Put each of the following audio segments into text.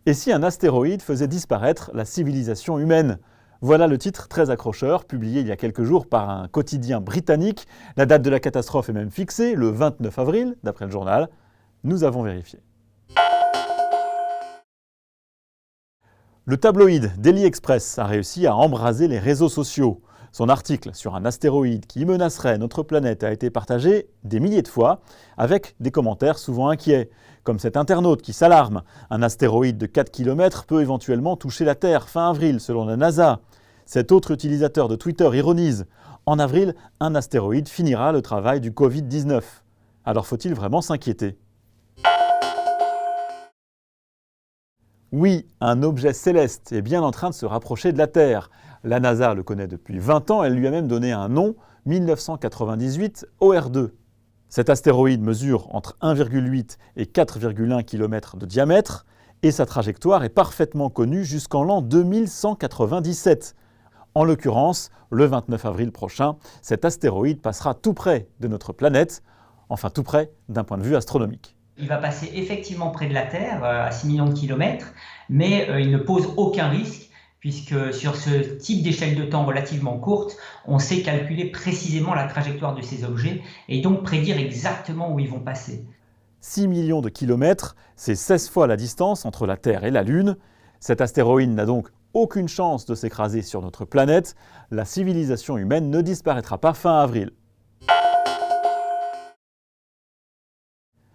Et si un astéroïde faisait disparaître la civilisation humaine? Voilà le titre très accrocheur, publié il y a quelques jours par un quotidien britannique. La date de la catastrophe est même fixée, le 29 avril, d'après le journal. Nous avons vérifié. Le tabloïd Daily Express a réussi à embraser les réseaux sociaux. Son article sur un astéroïde qui menacerait notre planète a été partagé des milliers de fois, avec des commentaires souvent inquiets, comme cet internaute qui s'alarme. Un astéroïde de 4 km peut éventuellement toucher la Terre fin avril, selon la NASA. Cet autre utilisateur de Twitter ironise. En avril, un astéroïde finira le travail du Covid-19. Alors faut-il vraiment s'inquiéter? Oui, un objet céleste est bien en train de se rapprocher de la Terre. La NASA le connaît depuis 20 ans, elle lui a même donné un nom, 1998 OR2. Cet astéroïde mesure entre 1,8 et 4,1 km de diamètre et sa trajectoire est parfaitement connue jusqu'en l'an 2197. En l'occurrence, le 29 avril prochain, cet astéroïde passera tout près de notre planète, enfin tout près d'un point de vue astronomique. Il va passer effectivement près de la Terre, à 6 millions de kilomètres, mais il ne pose aucun risque, puisque sur ce type d'échelle de temps relativement courte, on sait calculer précisément la trajectoire de ces objets et donc prédire exactement où ils vont passer. 6 millions de kilomètres, c'est 16 fois la distance entre la Terre et la Lune. Cet astéroïde n'a donc aucune chance de s'écraser sur notre planète. La civilisation humaine ne disparaîtra pas fin avril.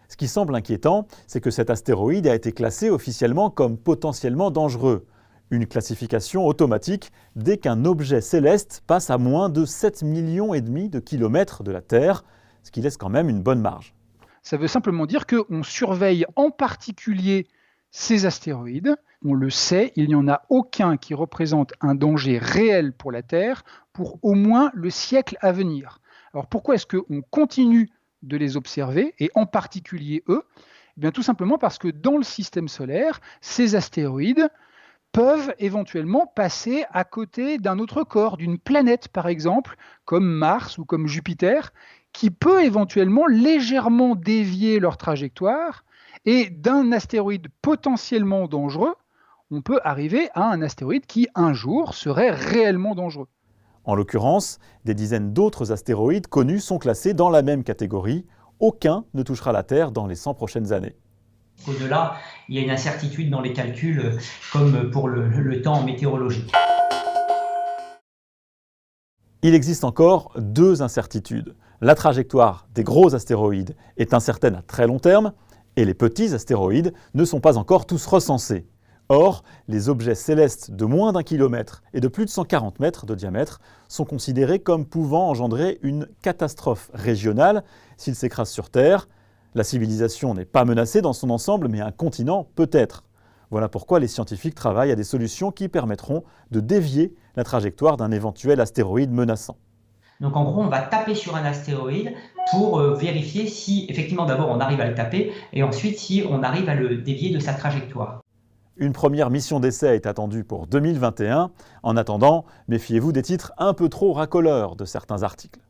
Ce qui semble inquiétant, c'est que cet astéroïde a été classé officiellement comme potentiellement dangereux. Une classification automatique dès qu'un objet céleste passe à moins de 7,5 millions de kilomètres de la Terre, ce qui laisse quand même une bonne marge. Ça veut simplement dire qu'on surveille en particulier ces astéroïdes. On le sait, il n'y en a aucun qui représente un danger réel pour la Terre pour au moins le siècle à venir. Alors pourquoi est-ce qu'on continue de les observer, et en particulier eux? Eh bien, tout simplement parce que dans le système solaire, ces astéroïdes peuvent éventuellement passer à côté d'un autre corps, d'une planète par exemple, comme Mars ou comme Jupiter, qui peut éventuellement légèrement dévier leur trajectoire, et d'un astéroïde potentiellement dangereux, on peut arriver à un astéroïde qui, un jour, serait réellement dangereux. En l'occurrence, des dizaines d'autres astéroïdes connus sont classés dans la même catégorie. Aucun ne touchera la Terre dans les 100 prochaines années. Au-delà, il y a une incertitude dans les calculs, comme pour le temps en météorologie. Il existe encore deux incertitudes. La trajectoire des gros astéroïdes est incertaine à très long terme, et les petits astéroïdes ne sont pas encore tous recensés. Or, les objets célestes de moins d'1 kilomètre et de plus de 140 mètres de diamètre sont considérés comme pouvant engendrer une catastrophe régionale s'ils s'écrasent sur Terre. La civilisation n'est pas menacée dans son ensemble, mais un continent peut-être. Voilà pourquoi les scientifiques travaillent à des solutions qui permettront de dévier la trajectoire d'un éventuel astéroïde menaçant. Donc en gros, on va taper sur un astéroïde pour vérifier si, effectivement, d'abord on arrive à le taper, et ensuite si on arrive à le dévier de sa trajectoire. Une première mission d'essai est attendue pour 2021. En attendant, méfiez-vous des titres un peu trop racoleurs de certains articles.